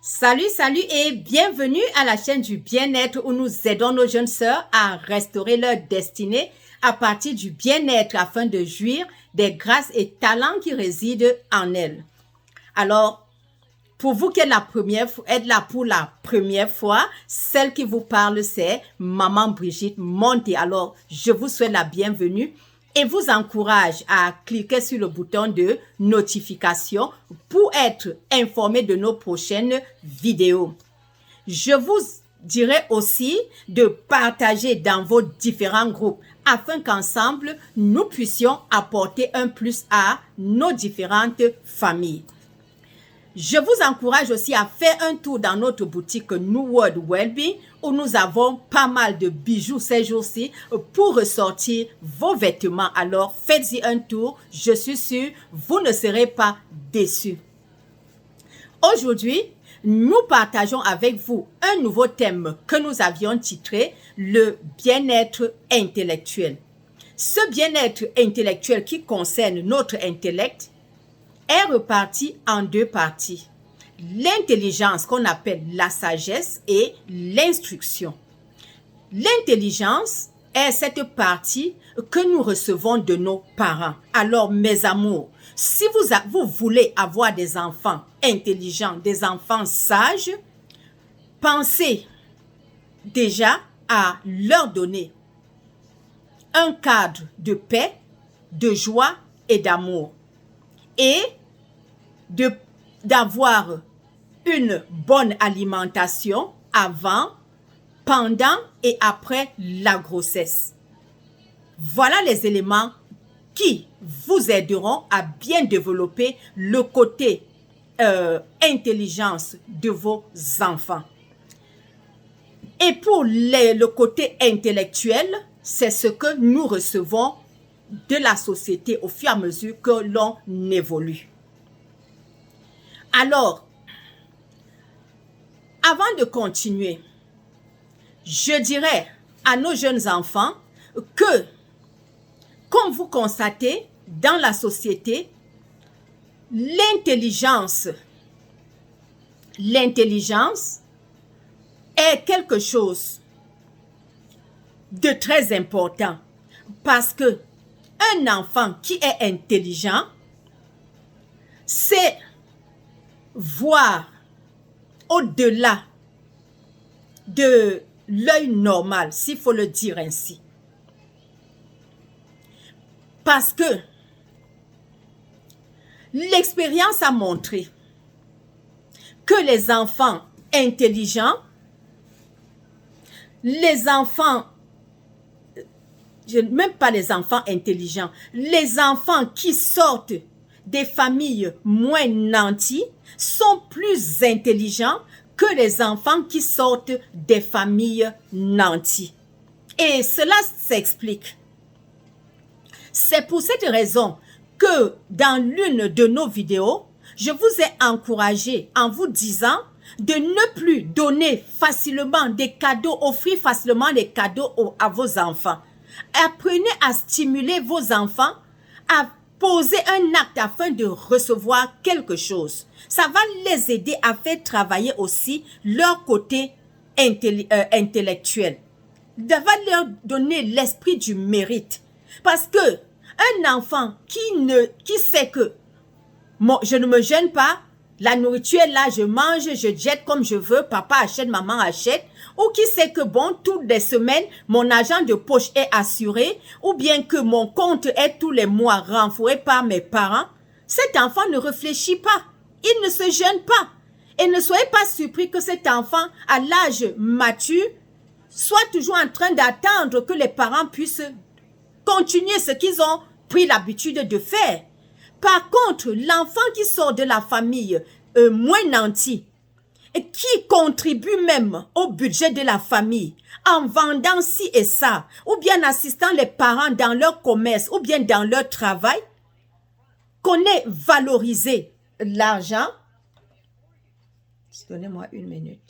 Salut, salut et bienvenue à la chaîne du bien-être où nous aidons nos jeunes sœurs à restaurer leur destinée à partir du bien-être afin de jouir des grâces et talents qui résident en elles. Alors, pour vous qui êtes là pour la première fois, celle qui vous parle, c'est Maman Brigitte Monté. Alors, je vous souhaite la bienvenue et vous encourage à cliquer sur le bouton de notification pour être informé de nos prochaines vidéos. Je vous dirai aussi de partager dans vos différents groupes afin qu'ensemble, nous puissions apporter un plus à nos différentes familles. Je vous encourage aussi à faire un tour dans notre boutique New World Wellbeing où nous avons pas mal de bijoux ces jours-ci pour ressortir vos vêtements. Alors, faites-y un tour. Je suis sûre, vous ne serez pas déçus. Aujourd'hui, nous partageons avec vous un nouveau thème que nous avions titré « Le bien-être intellectuel ». Ce bien-être intellectuel qui concerne notre intellect est reparti en deux parties. L'intelligence qu'on appelle la sagesse et l'instruction. L'intelligence est cette partie que nous recevons de nos parents. Alors, mes amours, si vous voulez avoir des enfants intelligents, des enfants sages, pensez déjà à leur donner un cadre de paix, de joie et d'amour. Et d'avoir une bonne alimentation avant, pendant et après la grossesse. Voilà les éléments qui vous aideront à bien développer le côté intelligence de vos enfants. Et pour le côté intellectuel, c'est ce que nous recevons de la société au fur et à mesure que l'on évolue. Alors, avant de continuer, je dirais à nos jeunes enfants que, comme vous constatez, dans la société, l'intelligence est quelque chose de très important parce que un enfant qui est intelligent, c'est voir au-delà de l'œil normal, s'il faut le dire ainsi. Parce que l'expérience a montré que les enfants intelligents, même pas les enfants intelligents, les enfants qui sortent des familles moins nanties sont plus intelligents que les enfants qui sortent des familles nanties. Et cela s'explique. C'est pour cette raison que dans l'une de nos vidéos, je vous ai encouragé en vous disant de ne plus donner facilement des cadeaux, offrir facilement des cadeaux à vos enfants. Apprenez à stimuler vos enfants à poser un acte afin de recevoir quelque chose. Ça va les aider à faire travailler aussi leur côté intellectuel. Ça va leur donner l'esprit du mérite. Parce que un enfant qui sait que je ne me gêne pas, la nourriture est là, je mange, je jette comme je veux, papa achète, maman achète, ou qui sait que bon, toutes les semaines, mon argent de poche est assuré, ou bien que mon compte est tous les mois renfloué par mes parents, cet enfant ne réfléchit pas, il ne se gêne pas. Et ne soyez pas surpris que cet enfant, à l'âge mature, soit toujours en train d'attendre que les parents puissent continuer ce qu'ils ont pris l'habitude de faire. Par contre, l'enfant qui sort de la famille moins nantie, et qui contribue même au budget de la famille en vendant ci et ça, ou bien assistant les parents dans leur commerce, ou bien dans leur travail, connaît valoriser l'argent. Donnez-moi une minute.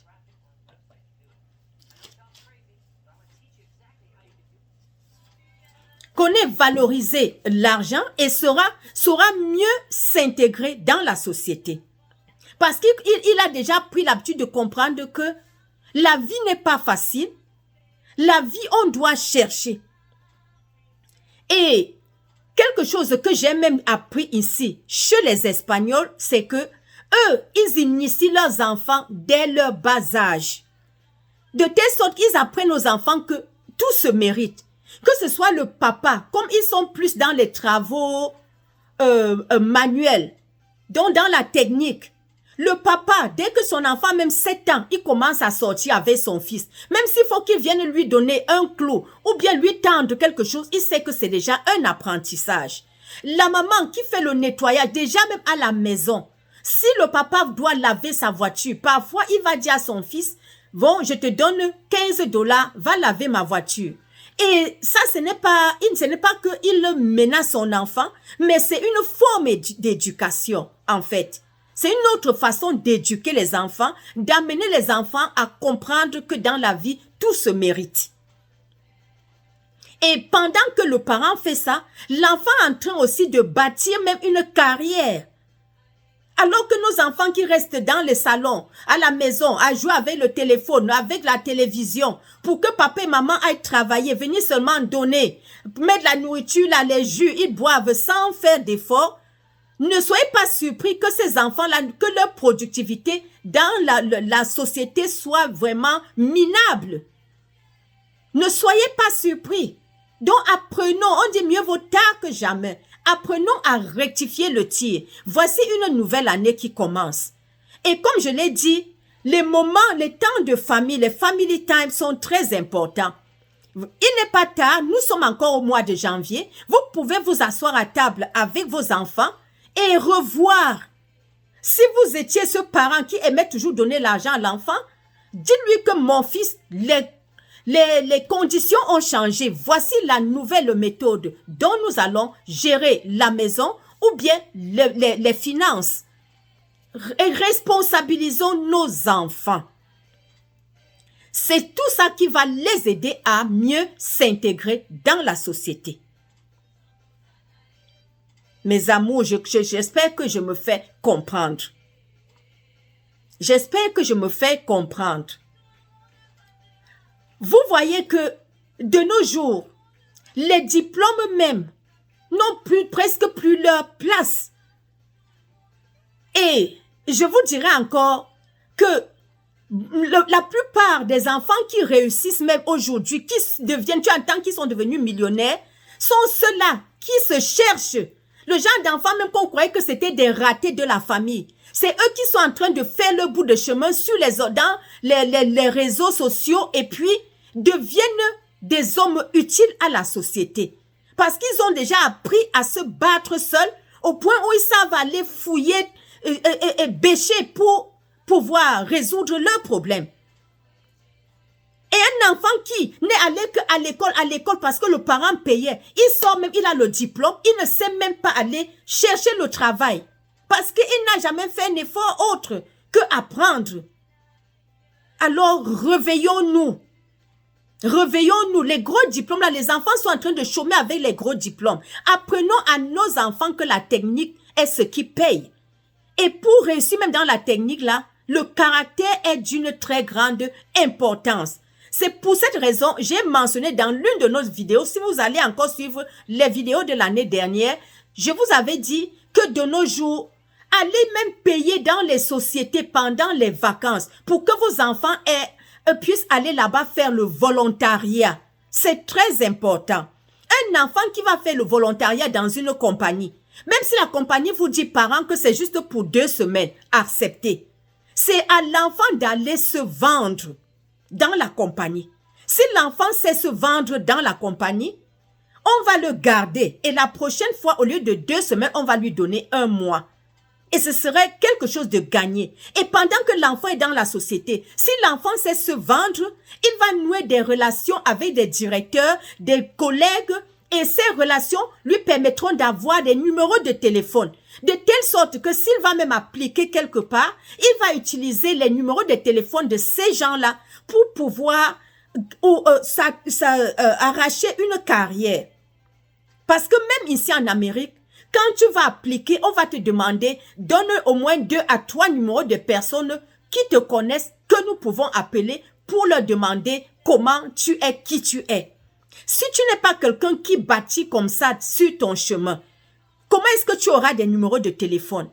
Connaît valoriser l'argent et saura mieux s'intégrer dans la société. Parce qu'il a déjà pris l'habitude de comprendre que la vie n'est pas facile. La vie, on doit chercher. Et quelque chose que j'ai même appris ici, chez les Espagnols, c'est que eux, ils initient leurs enfants dès leur bas âge. De telle sorte qu'ils apprennent aux enfants que tout se mérite. Que ce soit le papa, comme ils sont plus dans les travaux manuels, donc dans la technique. Le papa, dès que son enfant, même 7 ans, il commence à sortir avec son fils. Même s'il faut qu'il vienne lui donner un clou ou bien lui tendre quelque chose, il sait que c'est déjà un apprentissage. La maman qui fait le nettoyage, déjà même à la maison, si le papa doit laver sa voiture, parfois il va dire à son fils, bon, je te donne 15 $, va laver ma voiture. Et ça, ce n'est pas qu'il menace son enfant, mais c'est une forme d'éducation, en fait. C'est une autre façon d'éduquer les enfants, d'amener les enfants à comprendre que dans la vie, tout se mérite. Et pendant que le parent fait ça, l'enfant est en train aussi de bâtir même une carrière. Alors que nos enfants qui restent dans les salons, à la maison, à jouer avec le téléphone, avec la télévision, pour que papa et maman aillent travailler, venir seulement donner, mettre la nourriture, là, les jus, ils boivent sans faire d'efforts, ne soyez pas surpris que ces enfants-là, que leur productivité dans la société soit vraiment minable. Ne soyez pas surpris. Donc apprenons, on dit mieux vaut tard que jamais. Apprenons à rectifier le tir. Voici une nouvelle année qui commence. Et comme je l'ai dit, les moments, les temps de famille, les family time sont très importants. Il n'est pas tard, nous sommes encore au mois de janvier. Vous pouvez vous asseoir à table avec vos enfants et revoir. Si vous étiez ce parent qui aimait toujours donner l'argent à l'enfant, dites-lui que mon fils, les conditions ont changé. Voici la nouvelle méthode dont nous allons gérer la maison ou bien les finances. Et responsabilisons nos enfants. C'est tout ça qui va les aider à mieux s'intégrer dans la société. Mes amours, j'espère que je me fais comprendre. J'espère que je me fais comprendre. Vous voyez que de nos jours, les diplômes même n'ont presque plus leur place. Et je vous dirai encore que la plupart des enfants qui réussissent même aujourd'hui, qui deviennent, tu entends, qui sont devenus millionnaires, sont ceux-là qui se cherchent. Le genre d'enfants même qu'on croyait que c'était des ratés de la famille. C'est eux qui sont en train de faire le bout de chemin dans les réseaux sociaux et puis deviennent des hommes utiles à la société. Parce qu'ils ont déjà appris à se battre seuls au point où ils savent aller fouiller et bêcher pour pouvoir résoudre leurs problèmes. Et un enfant qui n'est allé qu'à l'école parce que le parent payait, il sort même, il a le diplôme, il ne sait même pas aller chercher le travail. Parce qu'il n'a jamais fait un effort autre que apprendre. Alors, réveillons-nous. Réveillons-nous. Les gros diplômes, là, les enfants sont en train de chômer avec les gros diplômes. Apprenons à nos enfants que la technique est ce qui paye. Et pour réussir même dans la technique, là, le caractère est d'une très grande importance. C'est pour cette raison, j'ai mentionné dans l'une de nos vidéos, si vous allez encore suivre les vidéos de l'année dernière, je vous avais dit que de nos jours, allez même payer dans les sociétés pendant les vacances pour que vos enfants puissent aller là-bas faire le volontariat. C'est très important. Un enfant qui va faire le volontariat dans une compagnie, même si la compagnie vous dit parents que c'est juste pour 2 semaines, acceptez. C'est à l'enfant d'aller se vendre dans la compagnie. Si l'enfant sait se vendre dans la compagnie, on va le garder et la prochaine fois, au lieu de 2 semaines, on va lui donner 1 mois. Et ce serait quelque chose de gagné. Et pendant que l'enfant est dans la société, si l'enfant sait se vendre, il va nouer des relations avec des directeurs, des collègues, et ces relations lui permettront d'avoir des numéros de téléphone. De telle sorte que s'il va même appliquer quelque part, il va utiliser les numéros de téléphone de ces gens-là pour pouvoir arracher une carrière. Parce que même ici en Amérique, Quand tu vas appliquer, on va te demander, donne au moins 2 à 3 numéros de personnes qui te connaissent, que nous pouvons appeler pour leur demander comment tu es, qui tu es. Si tu n'es pas quelqu'un qui bâtit comme ça sur ton chemin, comment est-ce que tu auras des numéros de téléphone?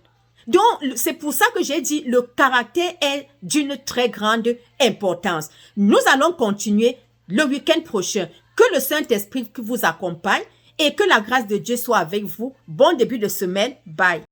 Donc, c'est pour ça que j'ai dit, le caractère est d'une très grande importance. Nous allons continuer le week-end prochain. Que le Saint-Esprit vous accompagne et que la grâce de Dieu soit avec vous. Bon début de semaine. Bye.